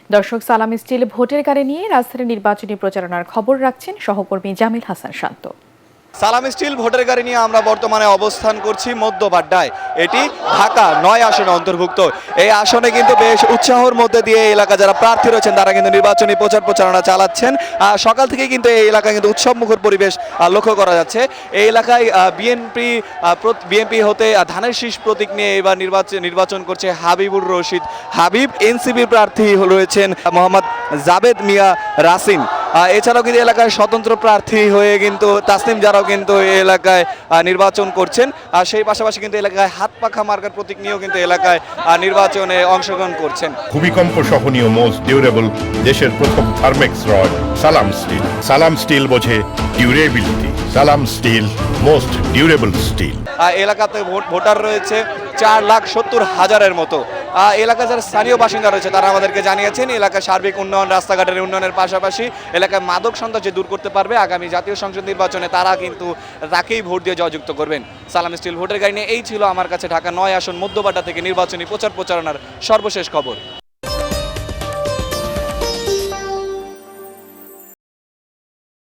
দর্শক, সালাম স্টিল ভোটের গাড়ি নিয়ে রাজধানীর নির্বাচনী প্রচারণার খবর রাখছেন সহকর্মী জামিল হাসান শান্ত। সালাম স্টিল ভোটের গাড়ি নিয়ে আমরা বর্তমানে অবস্থান করছি মধ্যবাড্ডায়। এটি ঢাকা ৯ আসনে অন্তর্ভুক্ত। এই আসনে কিন্তু বেশ উৎসাহর মধ্যে দিয়ে এই এলাকা যারা প্রার্থী রয়েছেন তারা কিন্তু নির্বাচনী প্রচারণা চালাচ্ছেন। সকাল থেকে কিন্তু এই এলাকায় কিন্তু উৎসবমুখর পরিবেশ লক্ষ্য করা যাচ্ছে। এই এলাকায় বিএনপি হতে ধানের শীষ প্রতীক নিয়ে এবার নির্বাচন করছে হাবিবুর রশিদ হাবিব। এনসিপি প্রার্থী রয়েছেন মোহাম্মদ জাবেদ মিয়া রাসিন। এছাড়াও কিন্তু এলাকায় স্বতন্ত্র প্রার্থী হয়ে কিন্তু তাসনিম যারাও কিন্তু এই এলাকায় নির্বাচন করছেন। আর সেই পাশাপাশি কিন্তু এলাকায় হাত পাখা মার্কার প্রতীক নিয়েও কিন্তু এলাকায় নির্বাচনে অংশগ্রহণ করছেন। ভূমিকম্প সহনীয় মোস্ট ডিউরেবল দেশের প্রথম থার্মেক্স রড সালাম স্টিল। সালাম স্টিল বোঝে ডিউরেবিলিটি। সালাম স্টিল মোস্ট ডিউরেবল স্টিল। এলাকাতে ভোটার রয়েছে 4,70,000-এর মতো। এলাকায় যারা স্থানীয় বাসিন্দা রয়েছে তারা আমাদেরকে জানিয়েছেন এলাকার সার্বিক উন্নয়ন, রাস্তাঘাটের উন্নয়নের পাশাপাশি এলাকায় মাদক সন্ত্রাস যে দূর করতে পারবে আগামী জাতীয় সংসদ নির্বাচনে তারা কিন্তু তাকেই ভোট দিয়ে জয়যুক্ত করবেন। সালাম স্টিল ভোটের গাড়ি নিয়ে এই ছিল আমার কাছে ঢাকা ৯ আসন মধ্যবাড্ডা থেকে নির্বাচনী প্রচারণার সর্বশেষ খবর।